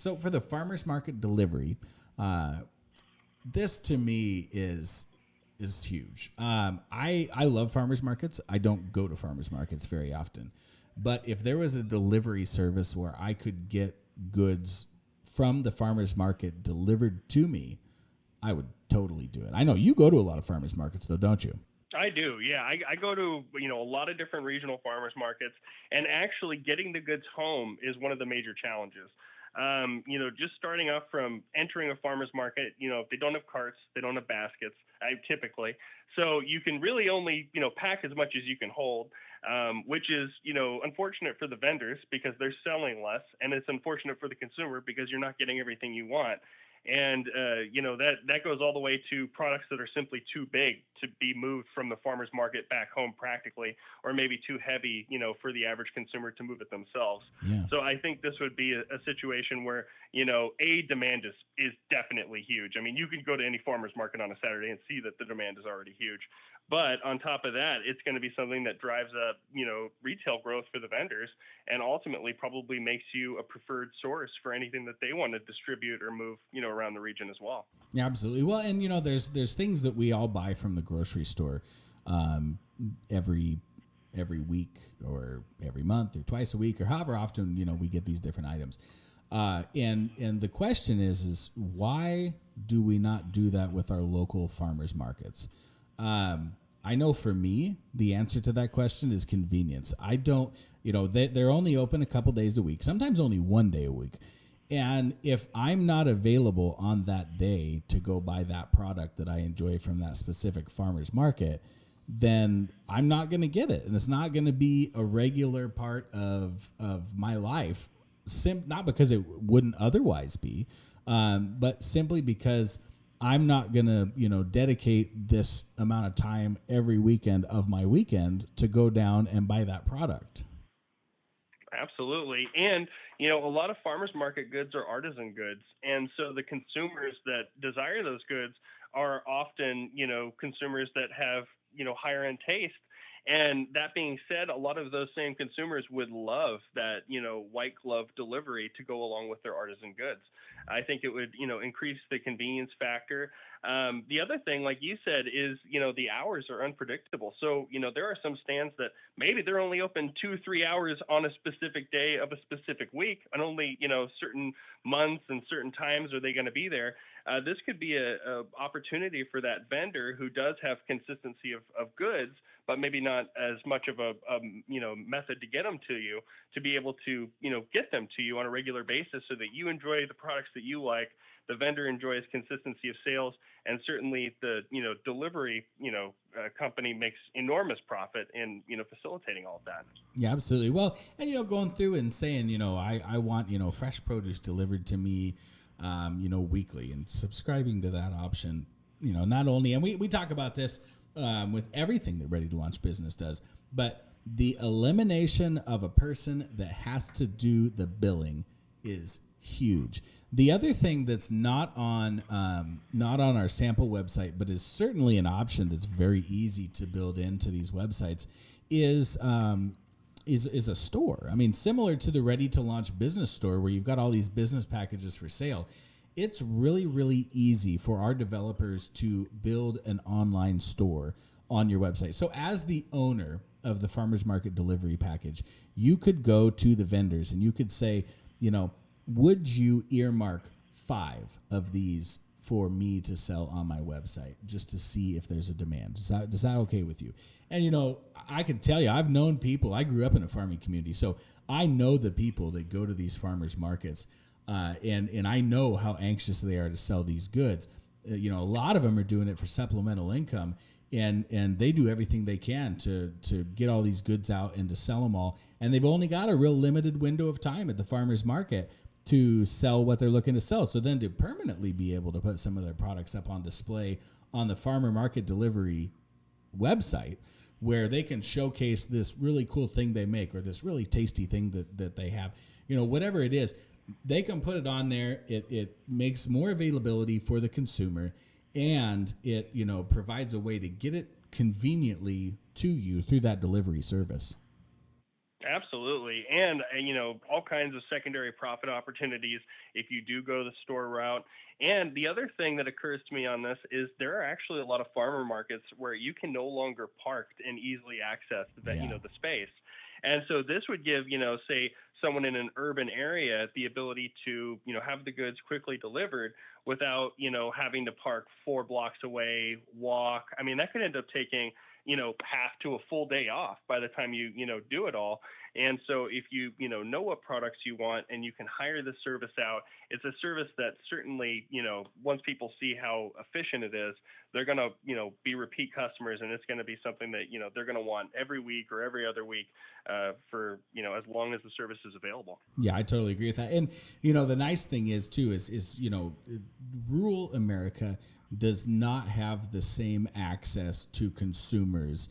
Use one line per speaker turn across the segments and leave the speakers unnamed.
So for the farmers market delivery, this to me is huge. I love farmers markets. I don't go to farmers markets very often, but if there was a delivery service where I could get goods from the farmers market delivered to me, I would totally do it. I know you go to a lot of farmers markets, though, don't you?
I do, yeah. I go to a lot of different regional farmers markets, and actually getting the goods home is one of the major challenges. Just starting off from entering a farmer's market, if they don't have carts, they don't have baskets, typically. So you can really only, pack as much as you can hold, which is, unfortunate for the vendors because they're selling less, and it's unfortunate for the consumer because you're not getting everything you want. And that goes all the way to products that are simply too big to be moved from the farmer's market back home practically, or maybe too heavy, for the average consumer to move it themselves.
Yeah.
So I think this would be a situation where demand is definitely huge. I mean, you can go to any farmer's market on a Saturday and see that the demand is already huge. But on top of that, it's going to be something that drives up, retail growth for the vendors, and ultimately probably makes you a preferred source for anything that they want to distribute or move, around the region as well.
Yeah, absolutely. Well, and there's things that we all buy from the grocery store, um, every week or every month or twice a week or however often we get these different items. And the question is why do we not do that with our local farmers markets? I know for me, the answer to that question is convenience. I don't, they're only open a couple days a week, sometimes only one day a week. And if I'm not available on that day to go buy that product that I enjoy from that specific farmer's market, then I'm not going to get it. And it's not going to be a regular part of my life, not because it wouldn't otherwise be, but simply because I'm not going to, dedicate this amount of time every weekend of my weekend to go down and buy that product.
Absolutely. And, a lot of farmers market goods are artisan goods. And so the consumers that desire those goods are often, consumers that have, higher end taste. And that being said, a lot of those same consumers would love that, white glove delivery to go along with their artisan goods. I think it would, increase the convenience factor. The other thing, like you said, is, the hours are unpredictable. So, there are some stands that maybe they're only open 2, 3 hours on a specific day of a specific week, and only, certain months and certain times are they going to be there. This could be a opportunity for that vendor who does have consistency of goods, but maybe not as much of a method to get them to you, to be able to get them to you on a regular basis so that you enjoy the products that you like, the vendor enjoys consistency of sales, and certainly the delivery company makes enormous profit in facilitating all of that.
Yeah, absolutely. Well, and going through and saying, I want fresh produce delivered to me, weekly, and subscribing to that option. Not only, and we talk about this with everything that Ready to Launch Business does, but the elimination of a person that has to do the billing is huge. The other thing that's not on our sample website, but is certainly an option that's very easy to build into these websites, is a store. I mean, similar to the Ready to Launch Business store, where you've got all these business packages for sale. It's really, really easy for our developers to build an online store on your website. So as the owner of the farmers market delivery package, you could go to the vendors and you could say, would you earmark 5 of these for me to sell on my website, just to see if there's a demand? Is that okay with you? And I can tell you, I've known people. I grew up in a farming community, so I know the people that go to these farmers markets, and I know how anxious they are to sell these goods. A lot of them are doing it for supplemental income, and they do everything they can to get all these goods out and to sell them all. And they've only got a real limited window of time at the farmers market to sell what they're looking to sell. So then to permanently be able to put some of their products up on display on the farmer market delivery website, where they can showcase this really cool thing they make, or this really tasty thing that they have, whatever it is, they can put it on there. It makes more availability for the consumer, and it, provides a way to get it conveniently to you through that delivery service.
Absolutely. And, all kinds of secondary profit opportunities if you do go the store route. And the other thing that occurs to me on this is there are actually a lot of farmer markets where you can no longer park and easily access
Yeah.
the space. And so this would give, say someone in an urban area the ability to, have the goods quickly delivered without, having to park 4 blocks away, walk. I mean, that could end up taking, half to a full day off by the time you do it all. And so if you know what products you want and you can hire the service out, it's a service that certainly, once people see how efficient it is, they're going to, be repeat customers, and it's going to be something that, they're going to want every week or every other week for, as long as the service is available.
Yeah, I totally agree with that. And the nice thing is too is rural America does not have the same access to consumers,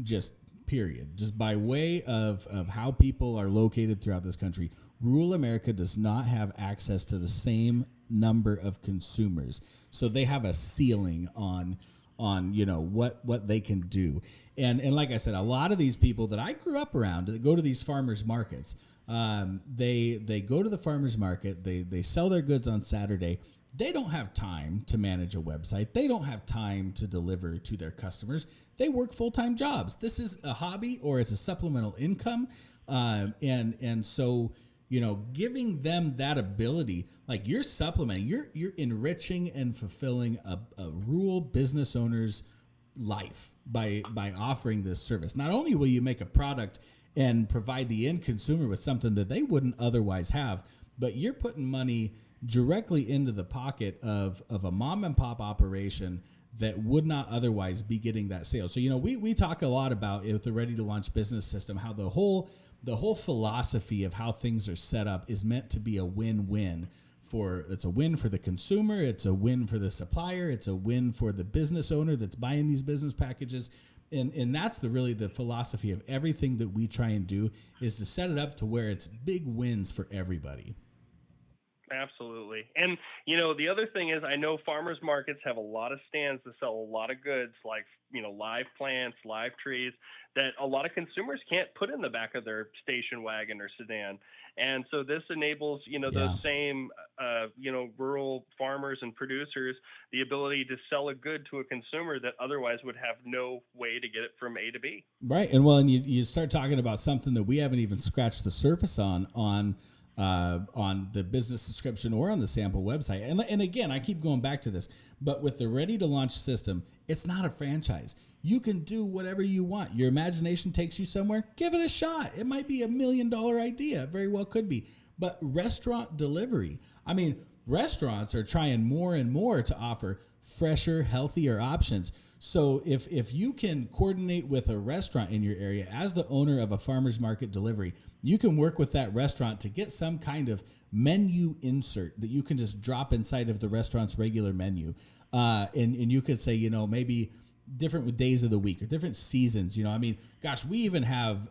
just period. Just by way of how people are located throughout this country, rural America does not have access to the same number of consumers. So they have a ceiling on what they can do. And like I said, a lot of these people that I grew up around that go to these farmers markets, they go to the farmers market, they sell their goods on Saturday. They don't have time to manage a website. They don't have time to deliver to their customers. They work full-time jobs. This is a hobby or it's a supplemental income. And so, giving them that ability, like you're supplementing, you're enriching and fulfilling a rural business owner's life by offering this service. Not only will you make a product and provide the end consumer with something that they wouldn't otherwise have, but you're putting money directly into the pocket of a mom and pop operation that would not otherwise be getting that sale. So we talk a lot about with the Ready to Launch business system how the whole philosophy of how things are set up is meant to be a win-win. It's a win for the consumer, it's a win for the supplier, it's a win for the business owner that's buying these business packages. And that's really the philosophy of everything that we try and do, is to set it up to where it's big wins for everybody.
Absolutely. And, the other thing is I know farmers markets have a lot of stands that sell a lot of goods like, live plants, live trees that a lot of consumers can't put in the back of their station wagon or sedan. And so this enables, those
Yeah.
same, rural farmers and producers the ability to sell a good to a consumer that otherwise would have no way to get it from A to B.
Right. And you start talking about something that we haven't even scratched the surface on the business description or on the sample website. And again, I keep going back to this, but with the Ready to Launch system, it's not a franchise. You can do whatever you want. Your imagination takes you somewhere, give it a shot. It might be $1 million idea. It very well could be. But restaurant delivery, I mean, restaurants are trying more and more to offer fresher, healthier options. So if you can coordinate with a restaurant in your area as the owner of a farmer's market delivery, you can work with that restaurant to get some kind of menu insert that you can just drop inside of the restaurant's regular menu. And you could say, maybe different days of the week or different seasons. I mean, gosh, we even have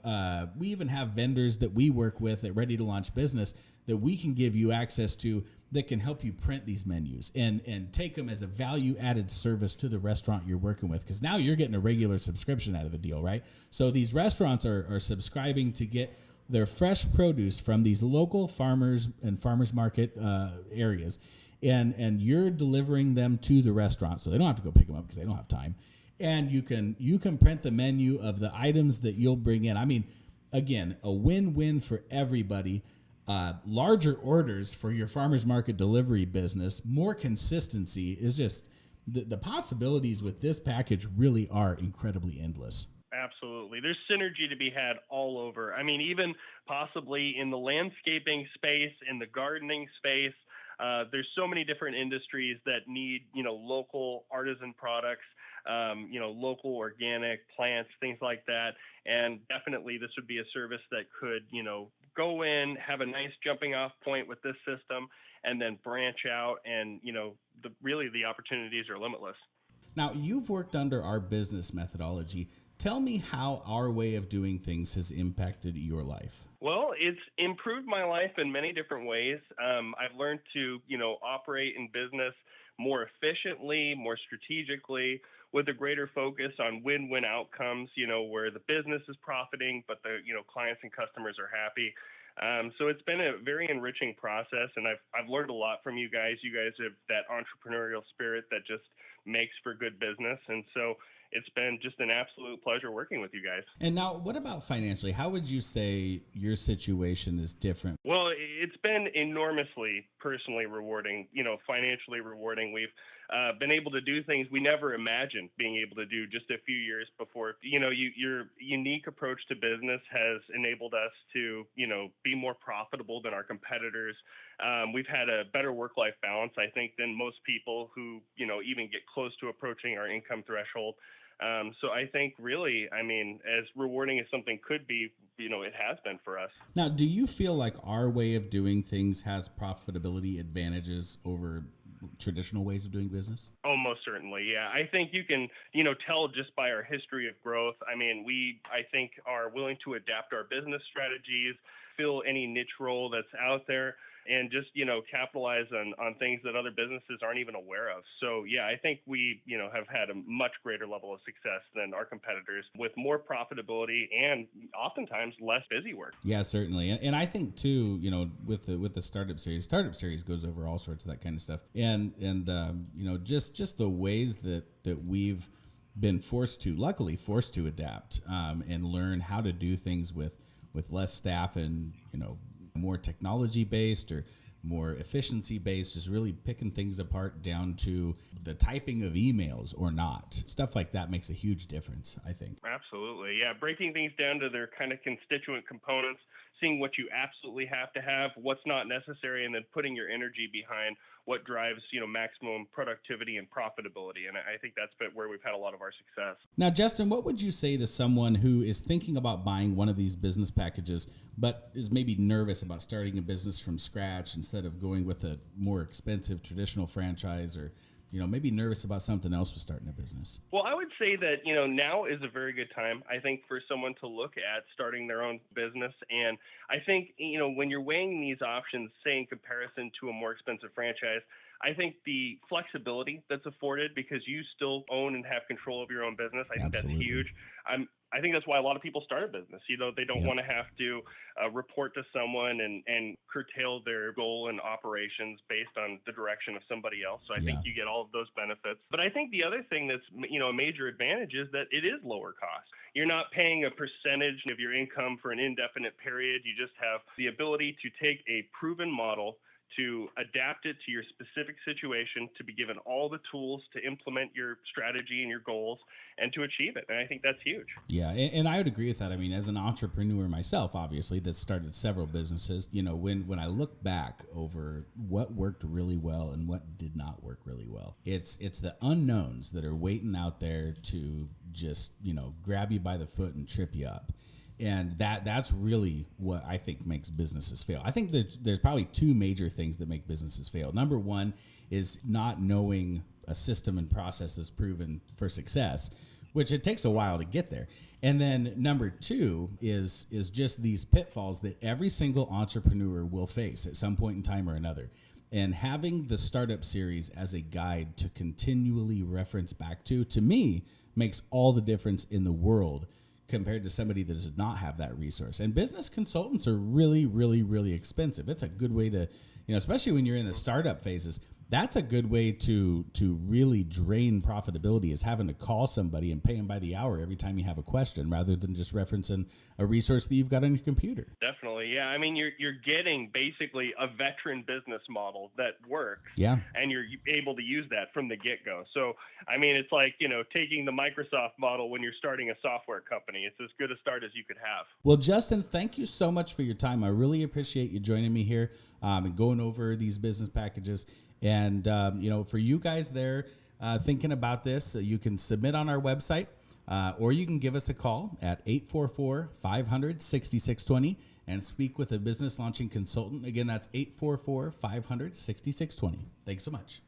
vendors that we work with at Ready to Launch Business that we can give you access to that can help you print these menus and take them as a value added service to the restaurant you're working with. Because now you're getting a regular subscription out of the deal, right? So these restaurants are subscribing to get their fresh produce from these local farmers and farmers market areas. And you're delivering them to the restaurant, so they don't have to go pick them up because they don't have time. And you can print the menu of the items that you'll bring in. I mean, again, a win-win for everybody. Larger orders for your farmers market delivery business, more consistency is just the possibilities with this package really are incredibly endless.
Absolutely. There's synergy to be had all over. I mean, even possibly in the landscaping space, in the gardening space, there's so many different industries that need, local artisan products, local organic plants, things like that. And definitely this would be a service that could, go in, have a nice jumping off point with this system, and then branch out. And, really the opportunities are limitless.
Now, you've worked under our business methodology. Tell me how our way of doing things has impacted your life.
Well, it's improved my life in many different ways. I've learned to, operate in business more efficiently, more strategically, with a greater focus on win-win outcomes, where the business is profiting, but the, clients and customers are happy. So it's been a very enriching process, and I've learned a lot from you guys. You guys have that entrepreneurial spirit that just makes for good business, and so it's been just an absolute pleasure working with you guys.
And now, what about financially? How would you say your situation is different?
Well, it's been enormously personally rewarding, financially rewarding. We've been able to do things we never imagined being able to do just a few years before. Your unique approach to business has enabled us to, be more profitable than our competitors. We've had a better work-life balance, I think, than most people who, even get close to approaching our income threshold. So I think really, as rewarding as something could be, it has been for us.
Now, do you feel like our way of doing things has profitability advantages over traditional ways of doing business?
Oh, most certainly. Yeah. I think you can, tell just by our history of growth. I think, are willing to adapt our business strategies, fill any niche role that's out there, and just, capitalize on things that other businesses aren't even aware of. So, yeah, I think we, have had a much greater level of success than our competitors with more profitability and oftentimes less busy work.
Yeah, certainly. And I think too, with the startup series goes over all sorts of that kind of stuff. And just the ways that we've been luckily forced to adapt and learn how to do things with less staff and, more technology based or more efficiency based, just really picking things apart down to the typing of emails or not. Stuff like that makes a huge difference, I think.
Absolutely. Yeah. Breaking things down to their kind of constituent components, seeing what you absolutely have to have, what's not necessary, and then putting your energy behind what drives, maximum productivity and profitability. And I think that's been where we've had a lot of our success.
Now, Justin, what would you say to someone who is thinking about buying one of these business packages, but is maybe nervous about starting a business from scratch instead of going with a more expensive traditional franchise, or maybe nervous about something else with starting a business?
Well, I would say that, now is a very good time, I think, for someone to look at starting their own business. And I think, when you're weighing these options, say in comparison to a more expensive franchise, I think the flexibility that's afforded because you still own and have control of your own business, I think
Absolutely.
that's huge. I think that's why a lot of people start a business. They don't want to have to report to someone and curtail their goal and operations based on the direction of somebody else. So I think you get all of those benefits. But I think the other thing that's, a major advantage is that it is lower cost. You're not paying a percentage of your income for an indefinite period. You just have the ability to take a proven model, to adapt it to your specific situation, to be given all the tools to implement your strategy and your goals and to achieve it. And I think that's huge.
Yeah, and I would agree with that. As an entrepreneur myself, obviously, that started several businesses, when I look back over what worked really well and what did not work really well, it's the unknowns that are waiting out there to just, grab you by the foot and trip you up. And that's really what I think makes businesses fail. I think that there's probably two major things that make businesses fail. Number one is not knowing a system and process that's proven for success, which it takes a while to get there. And then number two is just these pitfalls that every single entrepreneur will face at some point in time or another. And having the startup series as a guide to continually reference back to me, makes all the difference in the world compared to somebody that does not have that resource. And business consultants are really, really, really expensive. It's a good way to, especially when you're in the startup phases, that's a good way to really drain profitability, is having to call somebody and pay them by the hour every time you have a question, rather than just referencing a resource that you've got on your computer.
Definitely. Yeah. You're getting basically a veteran business model that works.
Yeah.
And you're able to use that from the get-go. So, it's like, taking the Microsoft model when you're starting a software company. It's as good a start as you could have.
Well, Justin, thank you so much for your time. I really appreciate you joining me here and going over these business packages. And, for you guys there thinking about this, you can submit on our website or you can give us a call at 844-500-6620 and speak with a business launching consultant. Again, that's 844-500-6620. Thanks so much.